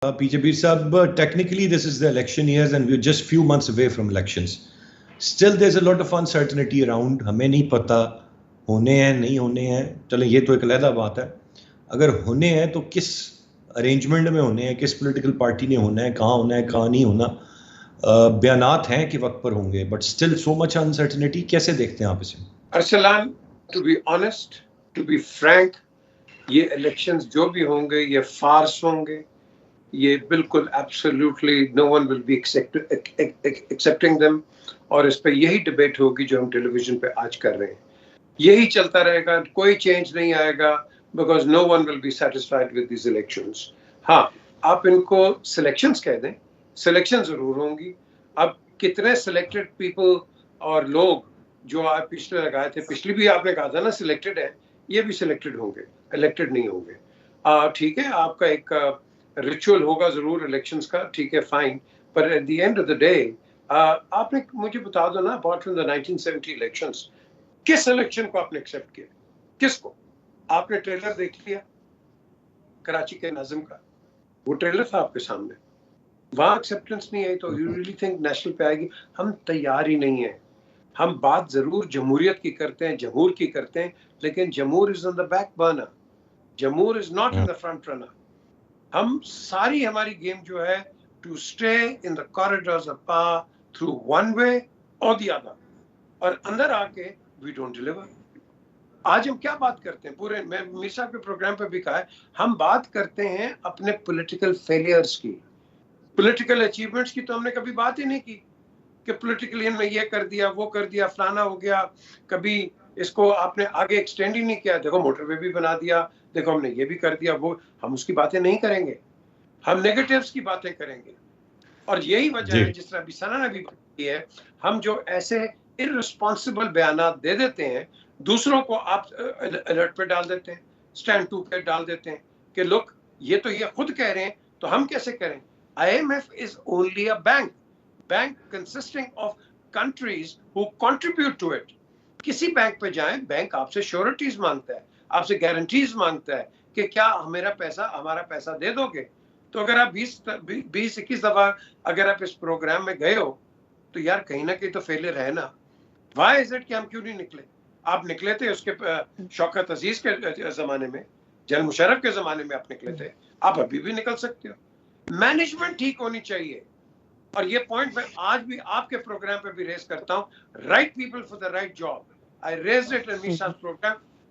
PJP sab, technically this is the election years and we're just few months away from elections. Still there's a lot of uncertainty around. हमें नहीं पता होने हैं नहीं होने हैं. चलो ये तो एक अलग बात है. अगर होने हैं तो किस अरेंजमेंट में होने हैं, किस पॉलिटिकल पार्टी ने होना है, कहाँ होना है, कहाँ नहीं होना. बयानात हैं कि वक्त पर होंगे, but still so much uncertainty. कैसे देखते हैं आप इसे? Arsalan, to be honest, to be frank, ये इलेक्शंस जो भी होंगे ये फार्स होंगे. ये बिल्कुल absolutely no one will be accepting them. और इस पे यही डिबेट होगी जो हम टेलीविजन पे आज कर रहे हैं. यही चलता रहेगा, कोई चेंज नहीं आएगा, because no one will be satisfied with this elections. हाँ, आप इनको सिलेक्शंस कह दें, सिलेक्शन जरूर होंगी. अब कितने सिलेक्टेड पीपल और लोग जो आप पिछले लगाए थे, पिछली भी आपने कहा था ना सिलेक्टेड है, ये भी सिलेक्टेड होंगे, इलेक्टेड नहीं होंगे. ठीक है, आपका एक रिचुअल होगा जरूर इलेक्शंस का, ठीक है, फाइन. पर at the end of the day आपने मुझे बता दो ना, अपार्ट फ्रॉम द 1970 इलेक्शंस, किस इलेक्शन को आपने एक्सेप्ट किया? किसको? आपने ट्रेलर देख लिया कराची के नाजिम का, वो ट्रेलर था आपके सामने, वहां एक्सेप्टेंस नहीं आई, तो यू रियली थिंक नेशनल पे आएगी? हम तैयार ही नहीं है. हम बात जरूर जमहूरियत की करते हैं, जमहूर की करते हैं, लेकिन जमहूर is on the back burner, जमहूर is not in the front runner. हम सारी हमारी गेम जो है to stay in the corridors of power through one way और द अदर, और अंदर आके वी डोंट डिलीवर. आज हम क्या बात करते हैं पूरे, मैं मीर साहब के प्रोग्राम पे भी कहा है, हम बात करते हैं अपने पॉलिटिकल फेलियर्स की, पॉलिटिकल अचीवमेंट्स की तो हमने कभी बात ही नहीं की कि पॉलिटिकली हमने ये कर दिया, वो कर दिया, फलाना हो गया. कभी इसको आपने आगे एक्सटेंड ही नहीं किया. देखो मोटरवे भी बना दिया, देखो हमने ये भी कर दिया, वो हम उसकी बातें नहीं करेंगे, हम नेगेटिव्स की बातें करेंगे. और यही वजह है, जिस तरह अभी सना ने भी बात की है, हम जो ऐसे इररिस्पॉन्सिबल बयानात दे देते हैं, दूसरों को आप अलर्ट पे डाल देते हैं, स्टैंड 2 पे डाल देते हैं कि लुक ये तो ये खुद कह रहे हैं, तो हम कैसे करें? IMF is only a bank consisting of countries who contribute to it. किसी बैंक पे जाएं, बैंक आपसे श्योरिटीज मांगता है, आपसे गारंटीज मांगता है कि क्या हमारा पैसा दे दोगे. तो अगर आप 20-21 दफा अगर आप इस प्रोग्राम में गए हो, तो यार कहीं ना कहीं तो फेलियर है ना. व्हाई इज इट कि हम क्यों नहीं निकले? आप निकले थे उसके शौकत अजीज के जमाने में, जनरल मुशर्रफ के जमाने में आप निकले थे, आप अभी भी निकल सकते हो. मैनेजमेंट ठीक होनी चाहिए. और ये पॉइंट मैं आज भी आपके प्रोग्राम पे भी रेज करता हूँ, right people for the right job. I raised it in Mir साहब प्रोग्राम.